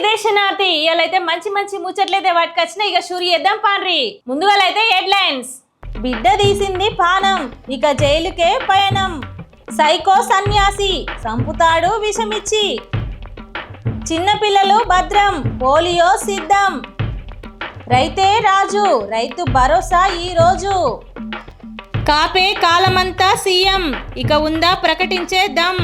దర్శనార్థి ఇయాలైతే మంచి మంచి ముచ్చట్లయితే వాటికొచ్చిన ఇక షూరి చేద్దాం పాండ్రి. ముందుగాలైతే హెడ్లైన్స్. బిడ్డ తీసింది పానం, ఇక జైలుకే పయనం. సైకో సన్యాసి సంపుతాడు విషమిచ్చి. చిన్నపిల్లలు భద్రం, పోలియో సిద్ధం. రైతే రాజు, రైతు భరోసా ఈరోజు. కాపే కాలమంతా సీఎం, ఇక ఉందా ప్రకటించే దమ్.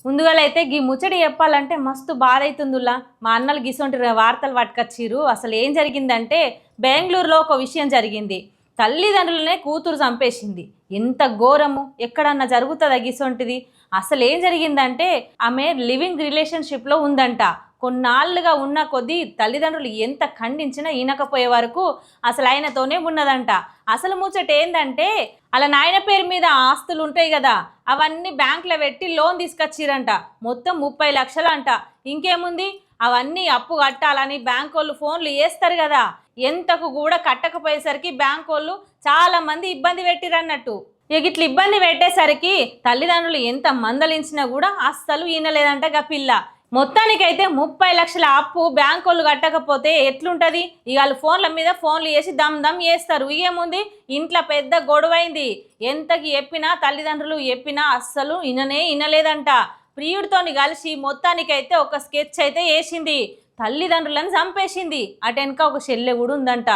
ముందుగాలైతే గీ ముచ్చడి చెప్పాలంటే మస్తు బాధ అవుతుందిలా. మా అన్నలు గిసొంటి వార్తలు పట్టుకొచ్చిర్రు. అసలు ఏం జరిగిందంటే బెంగళూరులో ఒక విషయం జరిగింది. తల్లిదండ్రులనే కూతురు చంపేసింది. ఎంత ఘోరము, ఎక్కడన్నా జరుగుతుందా గిసొంటిది? అసలు ఏం జరిగిందంటే ఆమె లివింగ్ రిలేషన్షిప్లో ఉందంట. కొన్నాళ్ళుగా ఉన్న కొద్దీ తల్లిదండ్రులు ఎంత ఖండించినా ఈనకపోయే వరకు అసలు ఆయనతోనే ఉన్నదంట. అసలు ముచ్చట ఏందంటే అలా నాయన పేరు మీద ఆస్తులు ఉంటాయి కదా, అవన్నీ బ్యాంకులో పెట్టి లోన్ తీసుకొచ్చిరంట. మొత్తం 30 లక్షలు అంట. ఇంకేముంది, అవన్నీ అప్పు కట్టాలని బ్యాంకు వాళ్ళు ఫోన్లు చేస్తారు కదా, ఎంతకు కూడా కట్టకపోయేసరికి బ్యాంకు వాళ్ళు చాలా మంది ఇబ్బంది పెట్టిరన్నట్టు. ఇక ఇట్లా ఇబ్బంది పెట్టేసరికి తల్లిదండ్రులు ఎంత మందలించినా కూడా అస్సలు ఈనలేదంట గా పిల్ల. మొత్తానికైతే 30 లక్షల అప్పు బ్యాంకు వాళ్ళు కట్టకపోతే ఎట్లుంటుంది? ఇక వాళ్ళు ఫోన్ల మీద ఫోన్లు చేసి దమ్ దమ్ చేస్తారు. ఏముంది, ఇంట్లో పెద్ద గొడవైంది. ఎంతకి చెప్పినా తల్లిదండ్రులు చెప్పినా అస్సలు ఇనలేదంట. ప్రియుడితోని కలిసి మొత్తానికైతే ఒక స్కెచ్ అయితే వేసింది, తల్లిదండ్రులను చంపేసింది. అటెనక ఒక చెల్లె కూడా ఉందంట.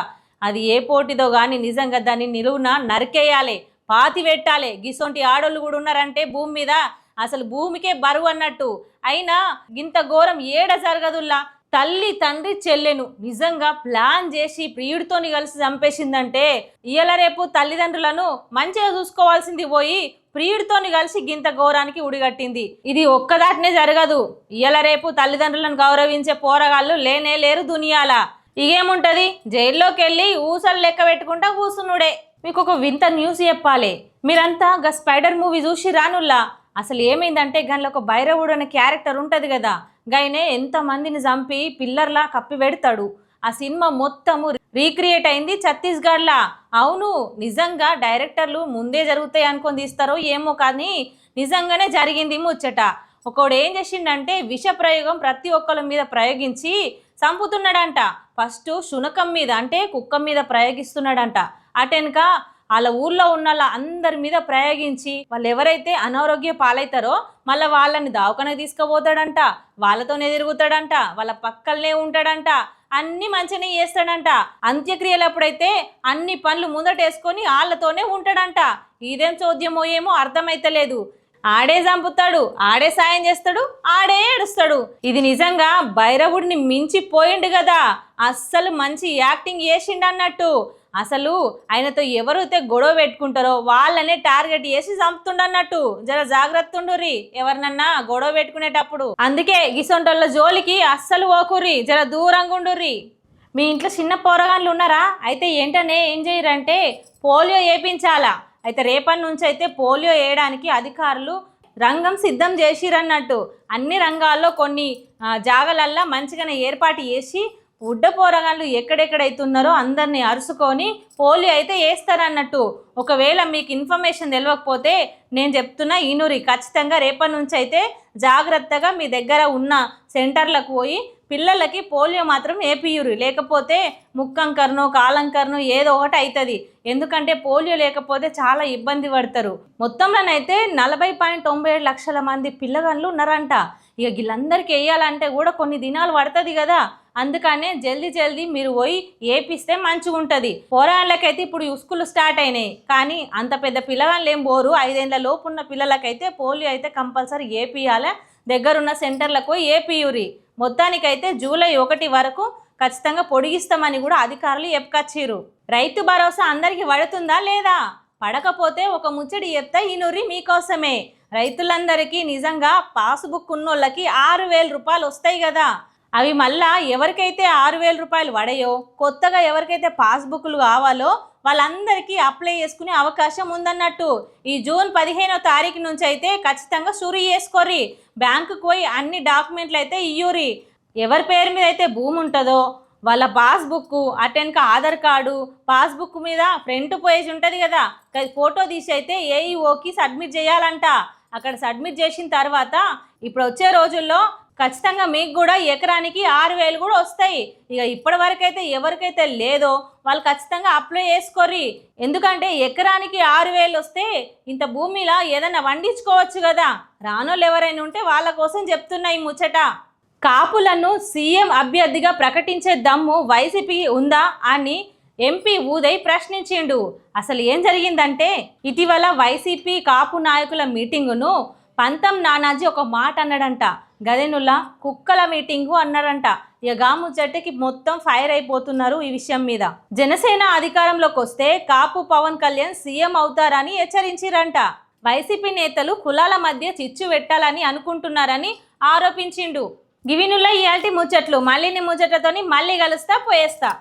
అది ఏ పోటీదో కానీ నిజంగా దాన్ని నిలువున నరికేయాలి, పాతి పెట్టాలి. గిసొంటి ఆడోళ్ళు కూడా ఉన్నారంటే భూమి మీద అసలు భూమికే బరువు అన్నట్టు. అయినా గింత ఘోరం ఏడ జరగదుల్లా. తల్లి తండ్రి చెల్లెను నిజంగా ప్లాన్ చేసి ప్రియుడితోని కలిసి చంపేసిందంటే ఇయ్యాల రేపు తల్లిదండ్రులను మంచిగా చూసుకోవాల్సింది పోయి ప్రియుడితోని కలిసి గింత ఘోరానికి ఉడిగట్టింది. ఇది ఒక్కదాటినే జరగదు. ఇయ్యాల రేపు తల్లిదండ్రులను గౌరవించే పోరగాళ్ళు లేనే లేరు దునియాల. ఇగేముంటది, జైల్లోకి వెళ్ళి ఊసలు లెక్క పెట్టుకుంటా కూసునుడే. మీకు ఒక వింత న్యూస్ చెప్పాలి. మీరంతా గా స్పైడర్ మూవీ చూసి రానుల్లా. అసలు ఏమైందంటే గన్లో ఒక భైరవుడు అనే క్యారెక్టర్ ఉంటుంది కదా, గైనే ఎంతమందిని చంపి పిల్లర్లా కప్పి పెడతాడు. ఆ సినిమా మొత్తము రీక్రియేట్ అయింది ఛత్తీస్గఢ్లా. అవును, నిజంగా డైరెక్టర్లు ముందే జరుగుతాయి అనుకొని తీస్తారో ఏమో కానీ నిజంగానే జరిగింది ముచ్చట. ఒకడు ఏం చేసిండంటే విష ప్రయోగం ప్రతి ఒక్కరి మీద ప్రయోగించి చంపుతున్నాడంట. ఫస్ట్ శునకం మీద అంటే కుక్క మీద ప్రయోగిస్తున్నాడంట. అటెనక వాళ్ళ ఊర్లో ఉన్న అందరి మీద ప్రయోగించి వాళ్ళు ఎవరైతే అనారోగ్య పాలవుతారో మళ్ళీ వాళ్ళని దవాఖానకి తీసుకుపోతాడంట, వాళ్ళతోనే తిరుగుతాడంట, వాళ్ళ పక్కలనే ఉంటాడంట, అన్ని మంచిగానే చేస్తాడంట. అంత్యక్రియలప్పుడైతే అన్ని పనులు ముందటేసుకొని వాళ్ళతోనే ఉంటాడంట. ఇదేం చోద్యమో ఏమో అర్థమైతలేదు. ఆడే చంపుతాడు, ఆడే సాయం చేస్తాడు, ఆడే ఏడుస్తాడు. ఇది నిజంగా భైరవుడిని మించిపోయిండు కదా. అస్సలు మంచి యాక్టింగ్ చేసిండు అన్నట్టు. అసలు ఆయనతో ఎవరైతే గొడవ పెట్టుకుంటారో వాళ్ళనే టార్గెట్ చేసి చంపుతుండన్నట్టు. జర జాగ్రత్త ఉండుర్రి ఎవరినన్నా గొడవ పెట్టుకునేటప్పుడు. అందుకే గిసొంటోళ్ళ జోలికి అస్సలు పోకుర్రి, జర దూరంగా ఉండుర్రి. మీ ఇంట్లో చిన్న పోరగాళ్ళు ఉన్నారా? అయితే ఏంటనే ఏం చేయరంటే పోలియో వేయించాలా. అయితే రేపటి నుంచి అయితే పోలియో వేయడానికి అధికారులు రంగం సిద్ధం చేసిరన్నట్టు. అన్ని రంగాల్లో కొన్ని జాగలల్లో మంచిగానే ఏర్పాటు చేసి ఉడ్డ పోరగాళ్ళు ఎక్కడెక్కడైతున్నారో అందరినీ అరుచుకొని పోలియో అయితే వేస్తారన్నట్టు. ఒకవేళ మీకు ఇన్ఫర్మేషన్ తెలియకపోతే నేను చెప్తున్నా ఈనూరి, ఖచ్చితంగా రేపటి నుంచి అయితే జాగ్రత్తగా మీ దగ్గర ఉన్న సెంటర్లకు పోయి పిల్లలకి పోలియో మాత్రం వేపియురు. లేకపోతే ముక్కంకరను కాలంకరను ఏదో ఒకటి అవుతుంది. ఎందుకంటే పోలియో లేకపోతే చాలా ఇబ్బంది పడతారు. మొత్తంలోనైతే 40.97 లక్షల మంది పిల్లగాళ్ళు ఉన్నారంట. ఇక వీళ్ళందరికీ వేయాలంటే కూడా కొన్ని దినాలు పడుతుంది కదా. అందుకనే జల్దీ మీరు పోయి ఏపిస్తే మంచిగా ఉంటుంది. పోరాళ్ళకైతే ఇప్పుడు స్కూల్ స్టార్ట్ అయినాయి కానీ అంత పెద్ద పిల్లగాళ్ళు ఏం పోరు. 5 ఏళ్ల లోపు ఉన్న పిల్లలకైతే పోలియో అయితే కంపల్సరీ ఏపియాలి. దగ్గరున్న సెంటర్లకు పోయి ఏపియురి. మొత్తానికైతే జూలై 1 వరకు ఖచ్చితంగా పొడిగిస్తామని కూడా అధికారులు చెప్పుకొచ్చిర్రు. రైతు భరోసా అందరికీ పడుతుందా లేదా? పడకపోతే ఒక ముచ్చడి చెప్తా ఈనూరి మీకోసమే. రైతులందరికీ నిజంగా పాస్బుక్ ఉన్నోళ్ళకి 6,000 రూపాయలు వస్తాయి కదా. అవి మళ్ళా ఎవరికైతే 6,000 రూపాయలు పడాయో, కొత్తగా ఎవరికైతే పాస్బుక్లు కావాలో వాళ్ళందరికీ అప్లై చేసుకునే అవకాశం ఉందన్నట్టు. ఈ జూన్ 15వ తారీఖు నుంచి అయితే ఖచ్చితంగా షురూ చేసుకోర్రి. బ్యాంకుకు పోయి అన్ని డాక్యుమెంట్లు అయితే ఇయ్యూరి. ఎవరి పేరు మీద అయితే భూమి ఉంటుందో వాళ్ళ పాస్బుక్, అటెనక ఆధార్ కార్డు, పాస్బుక్ మీద ఫ్రంట్ పేజ్ ఉంటుంది కదా, ఫోటో తీసి అయితే ఏఈఓకి సబ్మిట్ చేయాలంట. అక్కడ సబ్మిట్ చేసిన తర్వాత ఇప్పుడు వచ్చే రోజుల్లో ఖచ్చితంగా మీకు కూడా ఎకరానికి 6,000 కూడా వస్తాయి. ఇక ఇప్పటి వరకైతే ఎవరికైతే లేదో వాళ్ళు ఖచ్చితంగా అప్లై చేసుకోర్రి. ఎందుకంటే ఎకరానికి 6,000 వస్తే ఇంత భూమిలా ఏదైనా వండించుకోవచ్చు కదా. రానోళ్ళు ఎవరైనా ఉంటే వాళ్ళ కోసం చెప్తున్నా ఈ ముచ్చట. కాపులను సీఎం అభ్యర్థిగా ప్రకటించే దమ్ము వైసీపీ ఉందా అని ఎంపీ ఉదయ్ ప్రశ్నించిండు. అసలు ఏం జరిగిందంటే ఇటీవల వైసీపీ కాపు నాయకుల మీటింగును పంతం నానాజీ ఒక మాట అన్నాడంట. గదేనుల్లా కుక్కల మీటింగు అన్నాడంట. ఇక గాముచ్చటికి మొత్తం ఫైర్ అయిపోతున్నారు ఈ విషయం మీద. జనసేన అధికారంలోకి వస్తే కాపు పవన్ కళ్యాణ్ సీఎం అవుతారని హెచ్చరించిరంట. వైసీపీ నేతలు కులాల మధ్య చిచ్చు పెట్టాలని అనుకుంటున్నారని ఆరోపించిండు. గివినుల్లా ఇయాల్టి ముచ్చట్లు. మళ్ళీ నీ ముచ్చట్లతోని మళ్ళీ కలుస్తా పోయేస్తా.